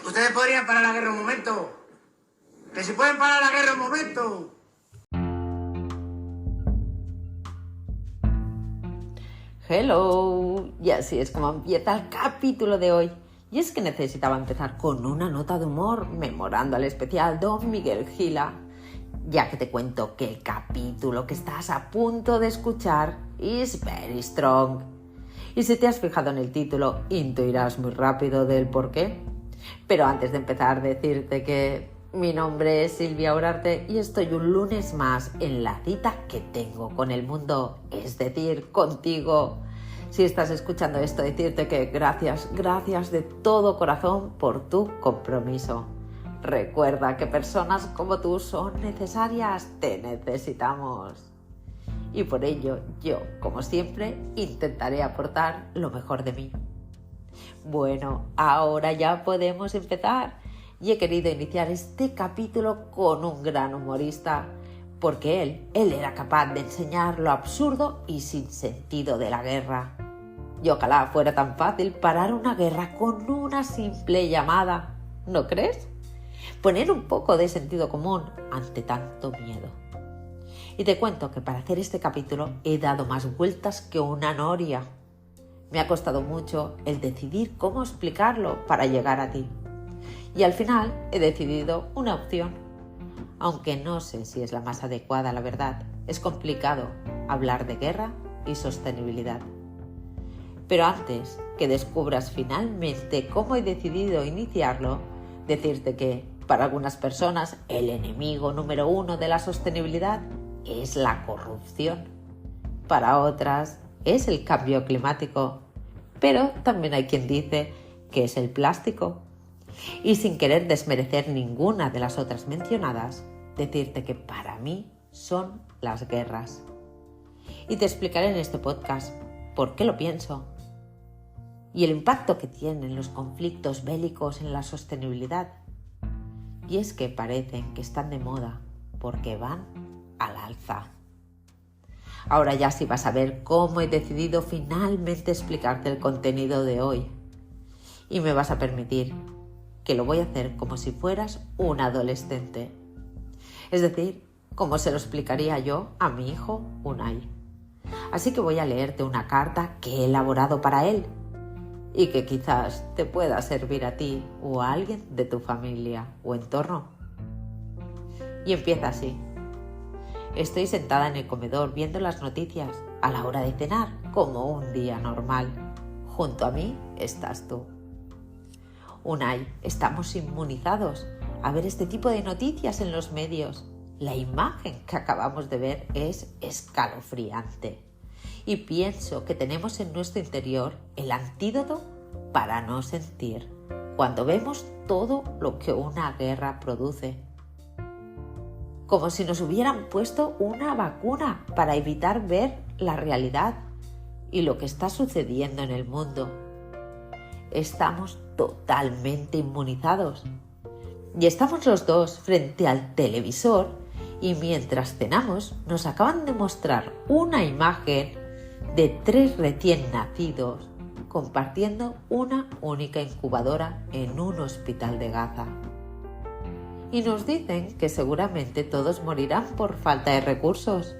Ustedes podrían parar la guerra un momento. Que si pueden parar la guerra un momento. Hello, y así es como empieza el capítulo de hoy. Y es que necesitaba empezar con una nota de humor, memorando al especial Don Miguel Gila, ya que te cuento que el capítulo que estás a punto de escuchar is very strong. Y si te has fijado en el título, intuirás muy rápido del por qué. Pero antes de empezar, decirte que mi nombre es Silvia Urarte y estoy un lunes más en la cita que tengo con el mundo, es decir, contigo. Si estás escuchando esto, decirte que gracias de todo corazón por tu compromiso. Recuerda que personas como tú son necesarias, te necesitamos. Y por ello, yo, como siempre, intentaré aportar lo mejor de mí. Bueno, ahora ya podemos empezar. Y he querido iniciar este capítulo con un gran humorista, porque él era capaz de enseñar lo absurdo y sin sentido de la guerra. Y ojalá fuera tan fácil parar una guerra con una simple llamada, ¿no crees? Poner un poco de sentido común ante tanto miedo. Y te cuento que para hacer este capítulo he dado más vueltas que una noria. Me ha costado mucho el decidir cómo explicarlo para llegar a ti. Y al final he decidido una opción, aunque no sé si es la más adecuada, la verdad. Es complicado hablar de guerra y sostenibilidad. Pero antes que descubras finalmente cómo he decidido iniciarlo, decirte que para algunas personas el enemigo número 1 de la sostenibilidad es la corrupción. Para otras es el cambio climático, pero también hay quien dice que es el plástico. Y sin querer desmerecer ninguna de las otras mencionadas, decirte que para mí son las guerras. Y te explicaré en este podcast por qué lo pienso y el impacto que tienen los conflictos bélicos en la sostenibilidad. Y es que parecen que están de moda porque van al alza. Ahora ya sí vas a ver cómo he decidido finalmente explicarte el contenido de hoy. Y me vas a permitir que lo voy a hacer como si fueras un adolescente. Es decir, como se lo explicaría yo a mi hijo Unai. Así que voy a leerte una carta que he elaborado para él y que quizás te pueda servir a ti o a alguien de tu familia o entorno. Y empieza así. Estoy sentada en el comedor viendo las noticias a la hora de cenar, como un día normal. Junto a mí estás tú. Unai, estamos inmunizados a ver este tipo de noticias en los medios. La imagen que acabamos de ver es escalofriante. Y pienso que tenemos en nuestro interior el antídoto para no sentir cuando vemos todo lo que una guerra produce. Como si nos hubieran puesto una vacuna para evitar ver la realidad y lo que está sucediendo en el mundo. Estamos totalmente inmunizados. Y estamos los dos frente al televisor y mientras cenamos nos acaban de mostrar una imagen de 3 recién nacidos compartiendo una única incubadora en un hospital de Gaza. Y nos dicen que seguramente todos morirán por falta de recursos.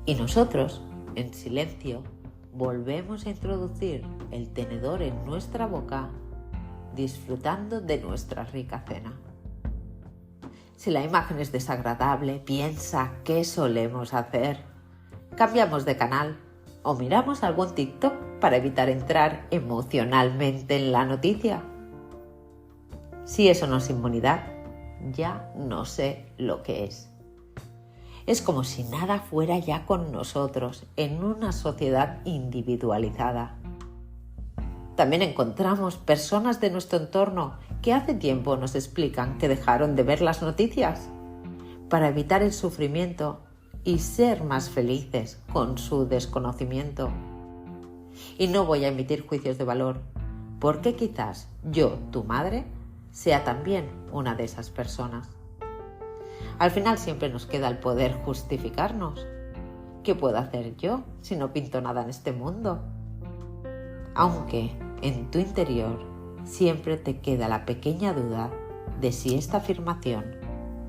Y nosotros, en silencio, volvemos a introducir el tenedor en nuestra boca, disfrutando de nuestra rica cena. Si la imagen es desagradable, piensa qué solemos hacer. Cambiamos de canal o miramos algún TikTok para evitar entrar emocionalmente en la noticia. Si eso no es inmunidad, ya no sé lo que es. Es como si nada fuera ya con nosotros en una sociedad individualizada. También encontramos personas de nuestro entorno que hace tiempo nos explican que dejaron de ver las noticias para evitar el sufrimiento y ser más felices con su desconocimiento. Y no voy a emitir juicios de valor, porque quizás yo, tu madre, sea también una de esas personas. Al final siempre nos queda el poder justificarnos. ¿Qué puedo hacer yo si no pinto nada en este mundo? Aunque en tu interior siempre te queda la pequeña duda de si esta afirmación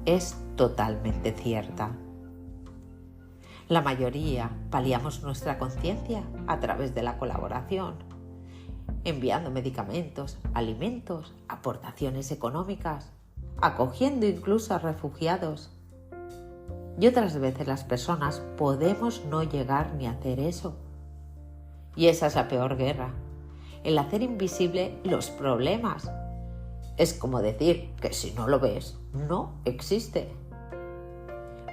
es totalmente cierta. La mayoría paliamos nuestra conciencia a través de la colaboración, enviando medicamentos, alimentos, aportaciones económicas, acogiendo incluso a refugiados. Y otras veces las personas podemos no llegar ni a hacer eso. Y esa es la peor guerra, el hacer invisible los problemas. Es como decir que si no lo ves, no existe.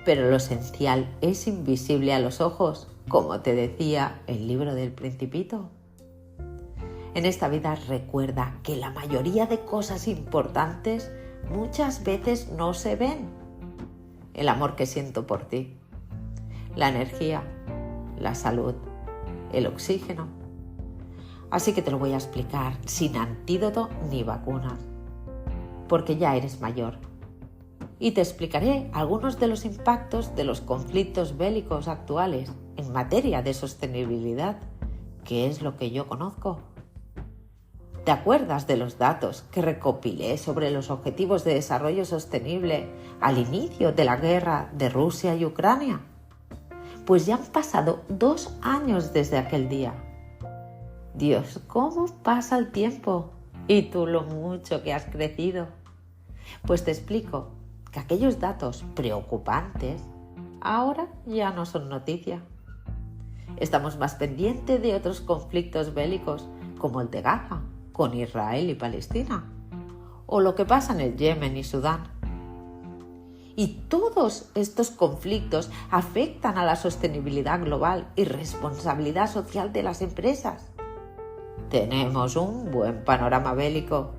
Pero lo esencial es invisible a los ojos, como te decía el libro del Principito. En esta vida recuerda que la mayoría de cosas importantes muchas veces no se ven. El amor que siento por ti, la energía, la salud, el oxígeno. Así que te lo voy a explicar sin antídoto ni vacunas, porque ya eres mayor. Y te explicaré algunos de los impactos de los conflictos bélicos actuales en materia de sostenibilidad, que es lo que yo conozco. ¿Te acuerdas de los datos que recopilé sobre los objetivos de desarrollo sostenible al inicio de la guerra de Rusia y Ucrania? Pues ya han pasado 2 años desde aquel día. Dios, ¿cómo pasa el tiempo? Y tú lo mucho que has crecido. Pues te explico que aquellos datos preocupantes ahora ya no son noticia. Estamos más pendientes de otros conflictos bélicos como el de Gaza, con Israel y Palestina, o lo que pasa en el Yemen y Sudán. Y todos estos conflictos afectan a la sostenibilidad global y responsabilidad social de las empresas. Tenemos un buen panorama bélico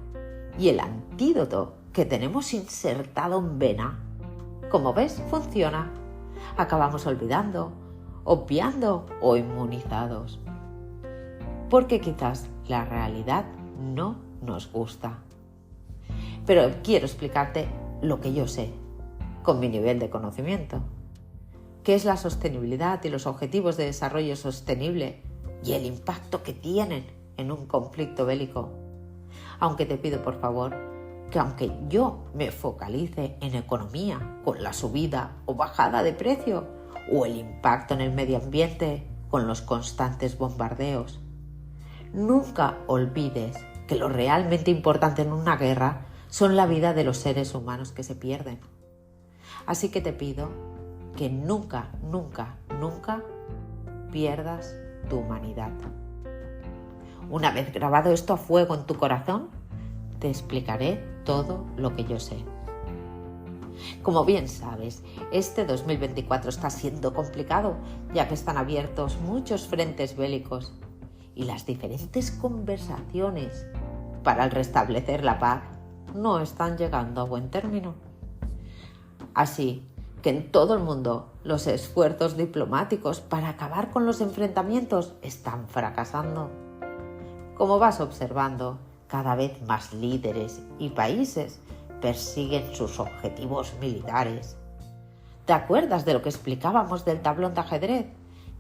y el antídoto que tenemos insertado en vena, como ves, funciona. Acabamos olvidando, obviando o inmunizados. Porque quizás la realidad no nos gusta. Pero quiero explicarte lo que yo sé, con mi nivel de conocimiento, qué es la sostenibilidad y los objetivos de desarrollo sostenible y el impacto que tienen en un conflicto bélico. Aunque te pido por favor que aunque yo me focalice en economía con la subida o bajada de precio o el impacto en el medio ambiente con los constantes bombardeos, nunca olvides que lo realmente importante en una guerra son la vida de los seres humanos que se pierden. Así que te pido que nunca, nunca, nunca pierdas tu humanidad. Una vez grabado esto a fuego en tu corazón, te explicaré todo lo que yo sé. Como bien sabes, este 2024 está siendo complicado, ya que están abiertos muchos frentes bélicos y las diferentes conversaciones para el restablecer la paz no están llegando a buen término. Así que en todo el mundo los esfuerzos diplomáticos para acabar con los enfrentamientos están fracasando. Como vas observando, cada vez más líderes y países persiguen sus objetivos militares. ¿Te acuerdas de lo que explicábamos del tablón de ajedrez?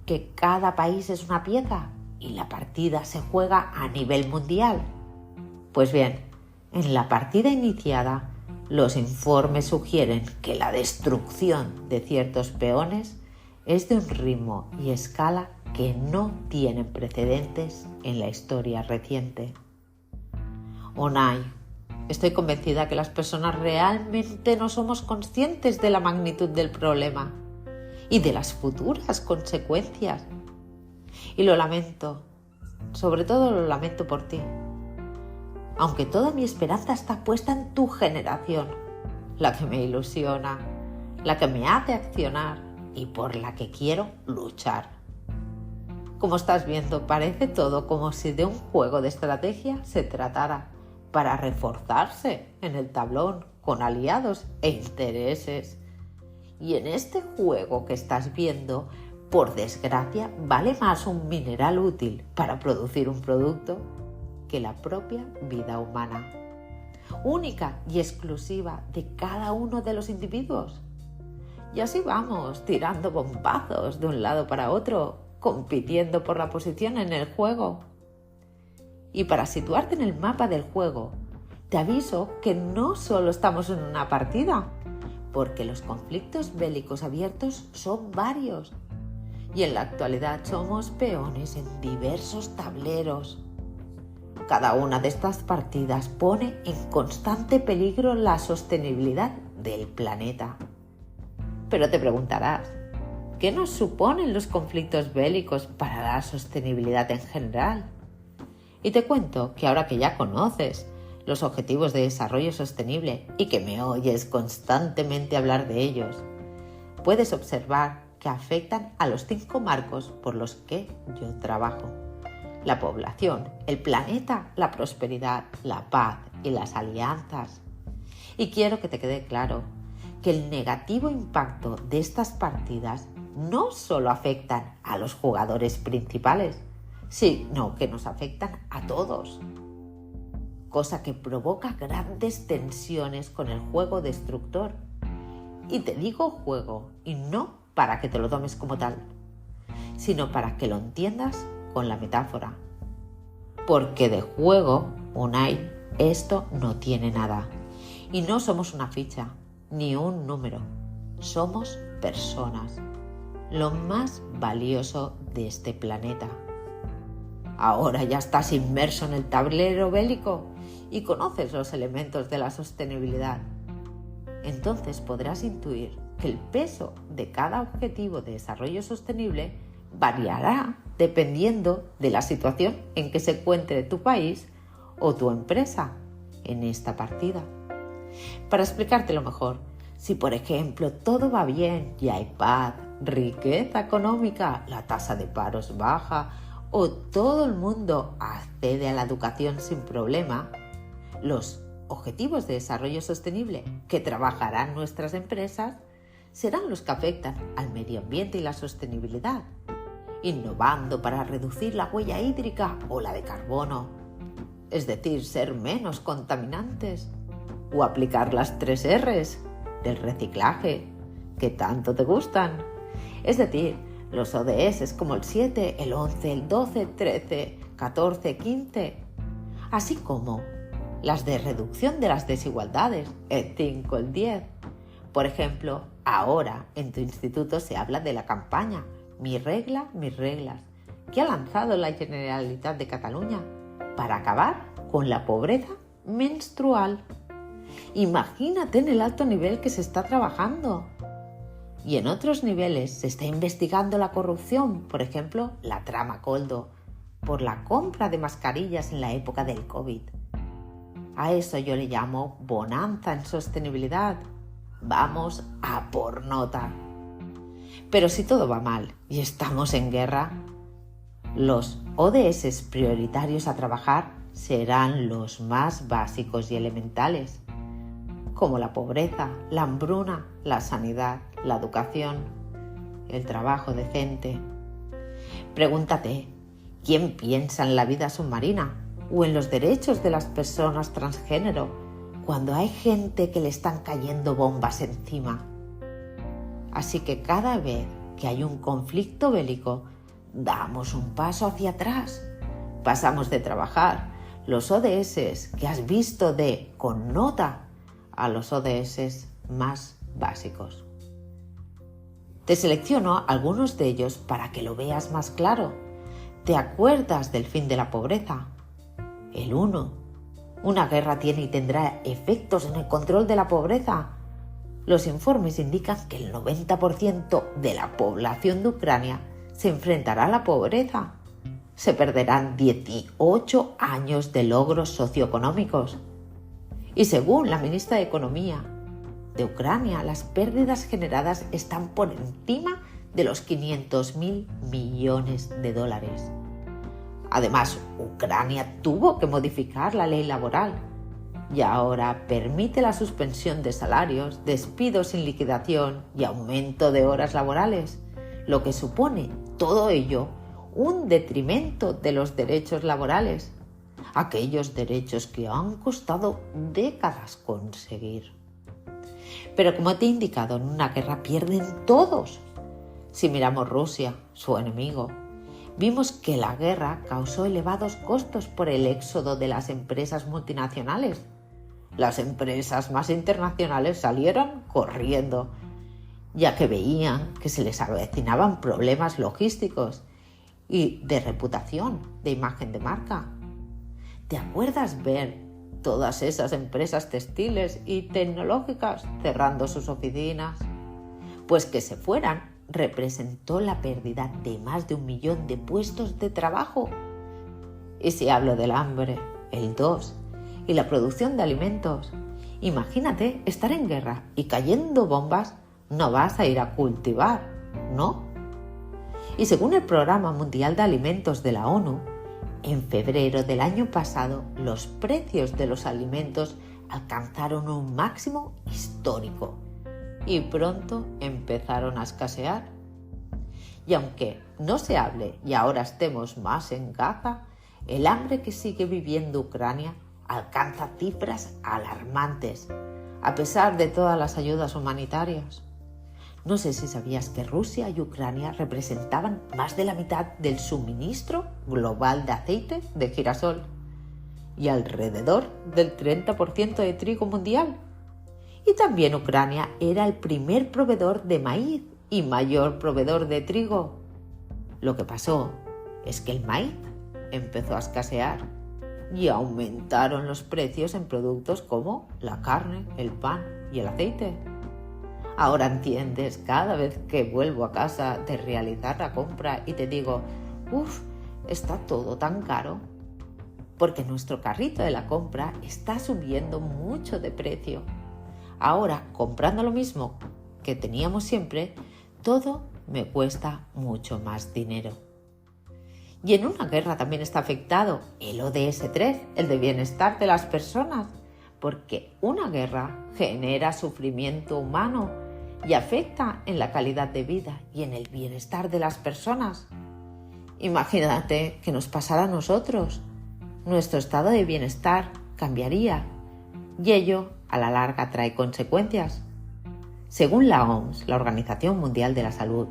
Que cada país es una pieza y la partida se juega a nivel mundial. Pues bien, en la partida iniciada, los informes sugieren que la destrucción de ciertos peones es de un ritmo y escala que no tienen precedentes en la historia reciente. Onay, estoy convencida que las personas realmente no somos conscientes de la magnitud del problema y de las futuras consecuencias. Y lo lamento, sobre todo lo lamento por ti. Aunque toda mi esperanza está puesta en tu generación, la que me ilusiona, la que me hace accionar y por la que quiero luchar. Como estás viendo, parece todo como si de un juego de estrategia se tratara para reforzarse en el tablón con aliados e intereses. Y en este juego que estás viendo, por desgracia, vale más un mineral útil para producir un producto que la propia vida humana, única y exclusiva de cada uno de los individuos. Y así vamos, tirando bombazos de un lado para otro, compitiendo por la posición en el juego. Y para situarte en el mapa del juego, te aviso que no solo estamos en una partida, porque los conflictos bélicos abiertos son varios. Y en la actualidad somos peones en diversos tableros. Cada una de estas partidas pone en constante peligro la sostenibilidad del planeta. Pero te preguntarás, ¿qué nos suponen los conflictos bélicos para la sostenibilidad en general? Y te cuento que ahora que ya conoces los Objetivos de Desarrollo Sostenible y que me oyes constantemente hablar de ellos, puedes observar que afectan a los 5 marcos por los que yo trabajo: la población, el planeta, la prosperidad, la paz y las alianzas. Y quiero que te quede claro que el negativo impacto de estas partidas no solo afectan a los jugadores principales, sino que nos afectan a todos, cosa que provoca grandes tensiones con el juego destructor. Y te digo juego, y no para que te lo tomes como tal, sino para que lo entiendas con la metáfora. Porque de juego, Unai, esto no tiene nada. Y no somos una ficha, ni un número. Somos personas, lo más valioso de este planeta. Ahora ya estás inmerso en el tablero bélico y conoces los elementos de la sostenibilidad. Entonces podrás intuir que el peso de cada objetivo de desarrollo sostenible variará dependiendo de la situación en que se encuentre tu país o tu empresa en esta partida. Para explicártelo mejor, si por ejemplo todo va bien y hay paz, riqueza económica, la tasa de paro es baja o todo el mundo accede a la educación sin problema, los objetivos de desarrollo sostenible que trabajarán nuestras empresas serán los que afectan al medio ambiente y la sostenibilidad, innovando para reducir la huella hídrica o la de carbono, es decir, ser menos contaminantes, o aplicar las 3 R's del reciclaje, que tanto te gustan, es decir, los ODS como el 7, el 11, el 12, 13, 14, 15, así como las de reducción de las desigualdades, el 5, el 10. Por ejemplo, ahora en tu instituto se habla de la campaña Mi regla, mis reglas, que ha lanzado la Generalitat de Cataluña para acabar con la pobreza menstrual. Imagínate en el alto nivel que se está trabajando. Y en otros niveles se está investigando la corrupción, por ejemplo, la trama Coldo, por la compra de mascarillas en la época del COVID. A eso yo le llamo bonanza en sostenibilidad. Vamos a por nota. Pero si todo va mal y estamos en guerra, los ODS prioritarios a trabajar serán los más básicos y elementales, como la pobreza, la hambruna, la sanidad, la educación, el trabajo decente. Pregúntate, ¿quién piensa en la vida submarina o en los derechos de las personas transgénero cuando hay gente que le están cayendo bombas encima? Así que cada vez que hay un conflicto bélico, damos un paso hacia atrás. Pasamos de trabajar los ODS que has visto de con nota a los ODS más básicos. Te selecciono algunos de ellos para que lo veas más claro. ¿Te acuerdas del fin de la pobreza? El 1. Una guerra tiene y tendrá efectos en el control de la pobreza. Los informes indican que el 90% de la población de Ucrania se enfrentará a la pobreza. Se perderán 18 años de logros socioeconómicos. Y según la ministra de Economía de Ucrania, las pérdidas generadas están por encima de los 500.000 millones de dólares. Además, Ucrania tuvo que modificar la ley laboral y ahora permite la suspensión de salarios, despidos sin liquidación y aumento de horas laborales, lo que supone todo ello un detrimento de los derechos laborales, aquellos derechos que han costado décadas conseguir. Pero como te he indicado, en una guerra pierden todos. Si miramos Rusia, su enemigo, vimos que la guerra causó elevados costos por el éxodo de las empresas multinacionales. Las empresas más internacionales salieron corriendo, ya que veían que se les avecinaban problemas logísticos y de reputación, de imagen de marca. ¿Te acuerdas ver todas esas empresas textiles y tecnológicas cerrando sus oficinas? Pues que se fueran representó la pérdida de más de 1 millón de puestos de trabajo. Y si hablo del hambre, el 2, y la producción de alimentos, imagínate estar en guerra y cayendo bombas, no vas a ir a cultivar, ¿no? Y según el Programa Mundial de Alimentos de la ONU, en febrero del año pasado los precios de los alimentos alcanzaron un máximo histórico y pronto empezaron a escasear. Y aunque no se hable y ahora estemos más en Gaza, el hambre que sigue viviendo Ucrania alcanza cifras alarmantes, a pesar de todas las ayudas humanitarias. No sé si sabías que Rusia y Ucrania representaban más de la mitad del suministro global de aceite de girasol y alrededor del 30% de trigo mundial. Y también Ucrania era el primer proveedor de maíz y mayor proveedor de trigo. Lo que pasó es que el maíz empezó a escasear y aumentaron los precios en productos como la carne, el pan y el aceite. Ahora entiendes cada vez que vuelvo a casa de realizar la compra y te digo, está todo tan caro. Porque nuestro carrito de la compra está subiendo mucho de precio. Ahora, comprando lo mismo que teníamos siempre, todo me cuesta mucho más dinero. Y en una guerra también está afectado el ODS 3, el de bienestar de las personas, porque una guerra genera sufrimiento humano y afecta en la calidad de vida y en el bienestar de las personas. Imagínate que nos pasara a nosotros. Nuestro estado de bienestar cambiaría y ello a la larga trae consecuencias. Según la OMS, la Organización Mundial de la Salud,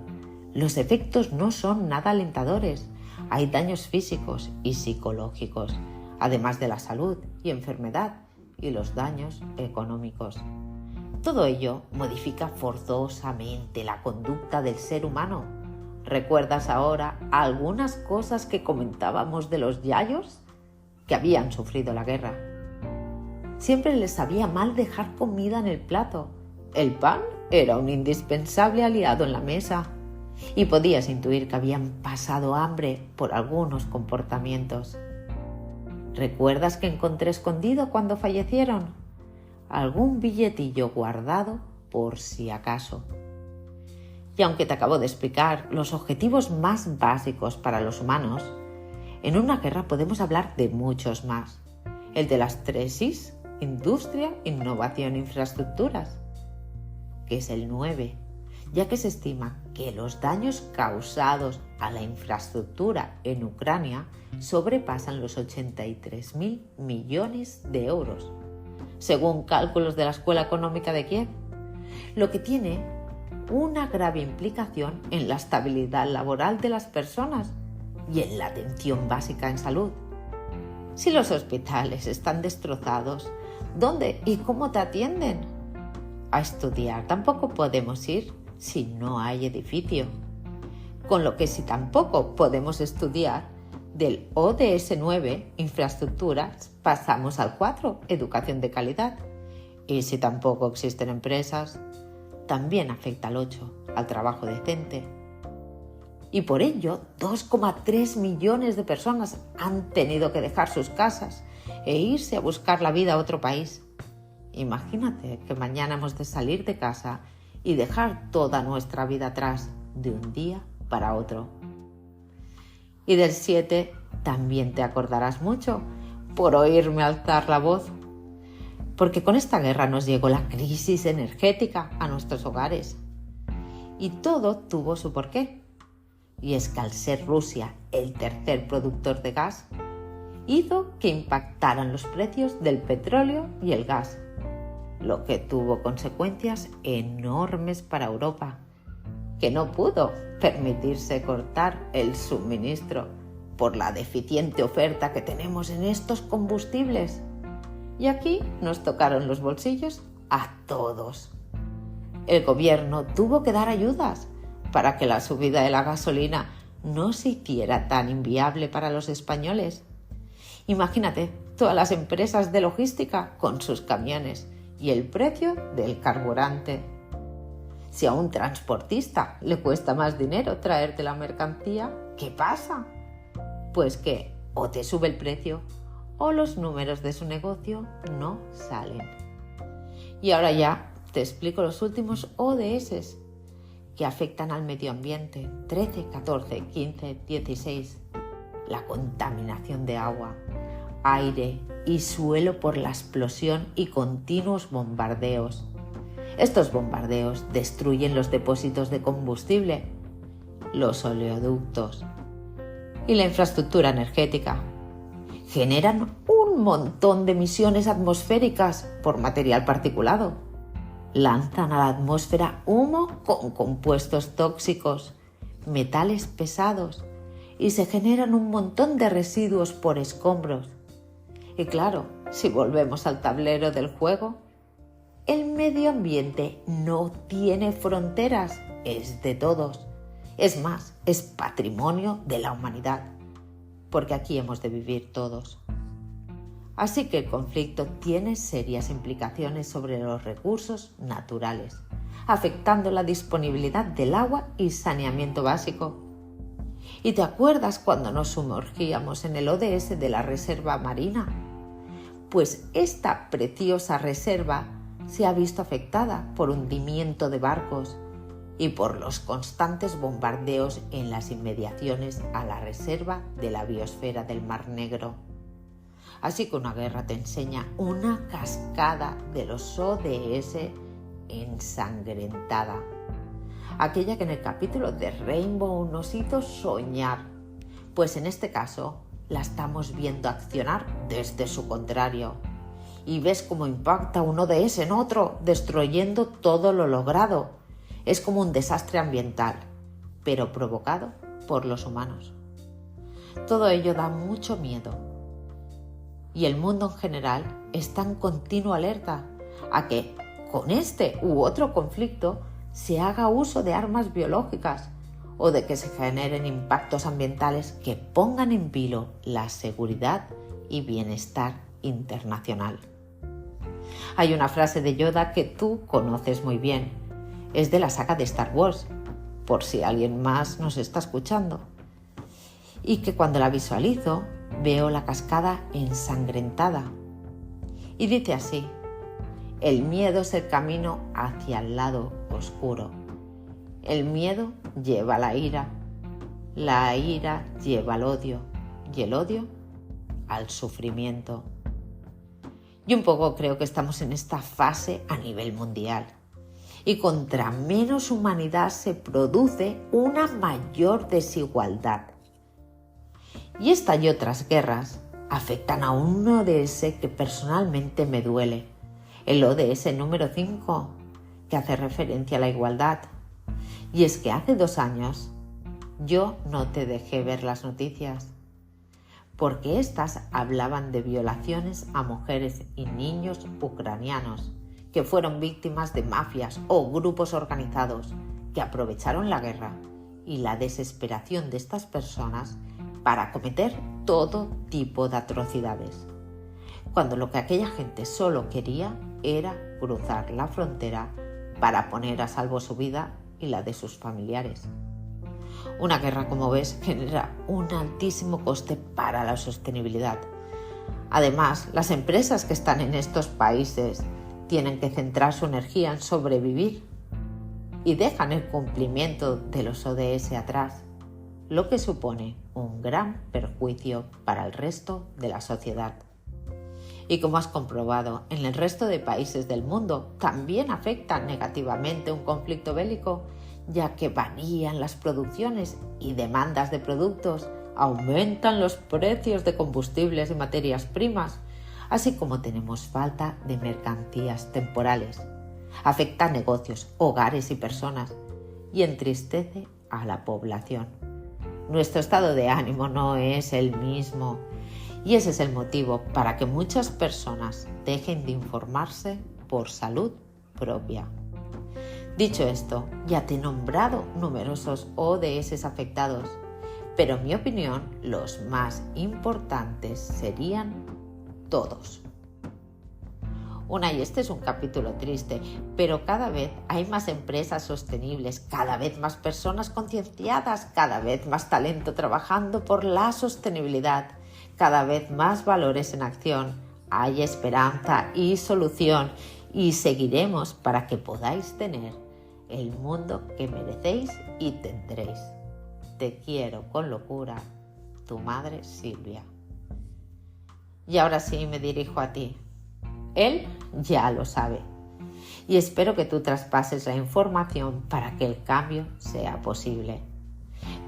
los efectos no son nada alentadores. Hay daños físicos y psicológicos, además de la salud y enfermedad y los daños económicos. Todo ello modifica forzosamente la conducta del ser humano. ¿Recuerdas ahora algunas cosas que comentábamos de los yayos que habían sufrido la guerra? Siempre les sabía mal dejar comida en el plato. El pan era un indispensable aliado en la mesa y podías intuir que habían pasado hambre por algunos comportamientos. ¿Recuerdas que encontré escondido cuando fallecieron? Algún billetillo guardado por si acaso. Y aunque te acabo de explicar los objetivos más básicos para los humanos, en una guerra podemos hablar de muchos más. El de las 3 Is, industria, innovación e infraestructuras, que es el 9, ya que se estima que los daños causados a la infraestructura en Ucrania sobrepasan los 83.000 millones de euros, según cálculos de la Escuela Económica de Kiev, lo que tiene una grave implicación en la estabilidad laboral de las personas y en la atención básica en salud. Si los hospitales están destrozados, ¿dónde y cómo te atienden? A estudiar tampoco podemos ir si no hay edificio. Con lo que si tampoco podemos estudiar, del ODS 9, infraestructuras, pasamos al 4, educación de calidad. Y si tampoco existen empresas, también afecta al 8, al trabajo decente. Y por ello, 2,3 millones de personas han tenido que dejar sus casas e irse a buscar la vida a otro país. Imagínate que mañana hemos de salir de casa y dejar toda nuestra vida atrás de un día para otro. Y del 7 también te acordarás mucho por oírme alzar la voz, porque con esta guerra nos llegó la crisis energética a nuestros hogares. Y todo tuvo su porqué. Y es que al ser Rusia el tercer productor de gas, hizo que impactaran los precios del petróleo y el gas, lo que tuvo consecuencias enormes para Europa, que no pudo permitirse cortar el suministro por la deficiente oferta que tenemos en estos combustibles. Y aquí nos tocaron los bolsillos a todos. El gobierno tuvo que dar ayudas para que la subida de la gasolina no se hiciera tan inviable para los españoles. Imagínate todas las empresas de logística con sus camiones y el precio del carburante. Si a un transportista le cuesta más dinero traerte la mercancía, ¿qué pasa? Pues que o te sube el precio o los números de su negocio no salen. Y ahora ya te explico los últimos ODS que afectan al medio ambiente. 13, 14, 15, 16. La contaminación de agua, aire y suelo por la explosión y continuos bombardeos. Estos bombardeos destruyen los depósitos de combustible, los oleoductos y la infraestructura energética. Generan un montón de emisiones atmosféricas por material particulado. Lanzan a la atmósfera humo con compuestos tóxicos, metales pesados y se generan un montón de residuos por escombros. Y claro, si volvemos al tablero del juego, el medio ambiente no tiene fronteras, es de todos. Es más, es patrimonio de la humanidad, porque aquí hemos de vivir todos. Así que el conflicto tiene serias implicaciones sobre los recursos naturales, afectando la disponibilidad del agua y saneamiento básico. ¿Y te acuerdas cuando nos sumergíamos en el ODS de la reserva marina? Pues esta preciosa reserva se ha visto afectada por hundimiento de barcos y por los constantes bombardeos en las inmediaciones a la reserva de la biosfera del Mar Negro. Así que una guerra te enseña una cascada de los ODS ensangrentada. Aquella que en el capítulo de Rainbow nos hizo soñar, pues en este caso la estamos viendo accionar desde su contrario. Y ves cómo impacta un ODS en otro, destruyendo todo lo logrado. Es como un desastre ambiental, pero provocado por los humanos. Todo ello da mucho miedo. Y el mundo en general está en continua alerta a que con este u otro conflicto se haga uso de armas biológicas o de que se generen impactos ambientales que pongan en vilo la seguridad y bienestar internacional. Hay una frase de Yoda que tú conoces muy bien. Es de la saga de Star Wars, por si alguien más nos está escuchando. Y que cuando la visualizo, veo la cascada ensangrentada. Y dice así: el miedo es el camino hacia el lado oscuro. El miedo lleva a la ira lleva al odio y el odio al sufrimiento. Y un poco creo que estamos en esta fase a nivel mundial. Y contra menos humanidad se produce una mayor desigualdad. Y esta y otras guerras afectan a un ODS que personalmente me duele. El ODS número 5, que hace referencia a la igualdad. Y es que hace 2 años yo no te dejé ver las noticias, porque éstas hablaban de violaciones a mujeres y niños ucranianos que fueron víctimas de mafias o grupos organizados que aprovecharon la guerra y la desesperación de estas personas para cometer todo tipo de atrocidades, cuando lo que aquella gente solo quería era cruzar la frontera para poner a salvo su vida y la de sus familiares. Una guerra, como ves, genera un altísimo coste para la sostenibilidad. Además, las empresas que están en estos países tienen que centrar su energía en sobrevivir y dejan el cumplimiento de los ODS atrás, lo que supone un gran perjuicio para el resto de la sociedad. Y como has comprobado, en el resto de países del mundo también afecta negativamente un conflicto bélico, ya que varían las producciones y demandas de productos, aumentan los precios de combustibles y materias primas, así como tenemos falta de mercancías temporales. Afecta a negocios, hogares y personas, y entristece a la población. Nuestro estado de ánimo no es el mismo y ese es el motivo para que muchas personas dejen de informarse por salud propia. Dicho esto, ya te he nombrado numerosos ODS afectados, pero en mi opinión los más importantes serían todos. Y este es un capítulo triste, pero cada vez hay más empresas sostenibles, cada vez más personas concienciadas, cada vez más talento trabajando por la sostenibilidad, cada vez más valores en acción. Hay esperanza y solución y seguiremos para que podáis tener el mundo que merecéis y tendréis. Te quiero con locura, tu madre Silvia. Y ahora sí me dirijo a ti. Él ya lo sabe y espero que tú traspases la información para que el cambio sea posible.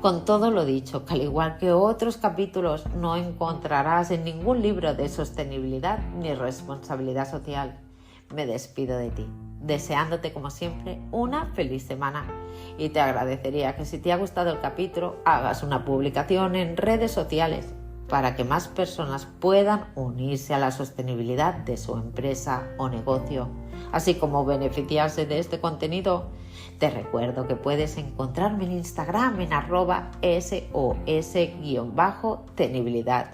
Con todo lo dicho, que al igual que otros capítulos no encontrarás en ningún libro de sostenibilidad ni responsabilidad social, me despido de ti, deseándote como siempre una feliz semana y te agradecería que si te ha gustado el capítulo hagas una publicación en redes sociales para que más personas puedan unirse a la sostenibilidad de su empresa o negocio, así como beneficiarse de este contenido. Te recuerdo que puedes encontrarme en Instagram en @sos_tenibilidad.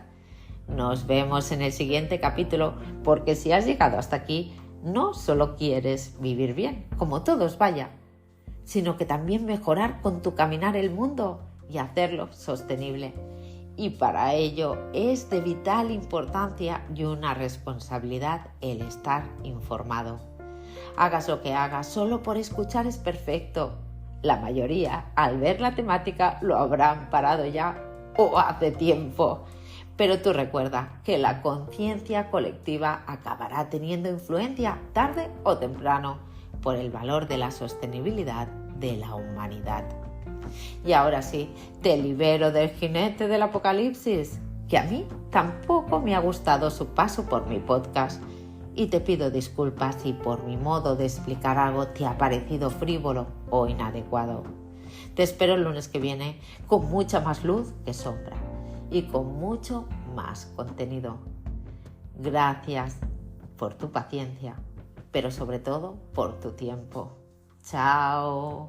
Nos vemos en el siguiente capítulo, porque si has llegado hasta aquí, no solo quieres vivir bien, como todos vaya, sino que también mejorar con tu caminar el mundo y hacerlo sostenible. Y para ello es de vital importancia y una responsabilidad el estar informado. Hagas lo que hagas, solo por escuchar es perfecto. La mayoría, al ver la temática, lo habrán parado ya o hace tiempo. Pero tú recuerda que la conciencia colectiva acabará teniendo influencia tarde o temprano por el valor de la sostenibilidad de la humanidad. Y ahora sí, te libero del jinete del apocalipsis, que a mí tampoco me ha gustado su paso por mi podcast. Y te pido disculpas si por mi modo de explicar algo te ha parecido frívolo o inadecuado. Te espero el lunes que viene con mucha más luz que sombra y con mucho más contenido. Gracias por tu paciencia, pero sobre todo por tu tiempo. Chao.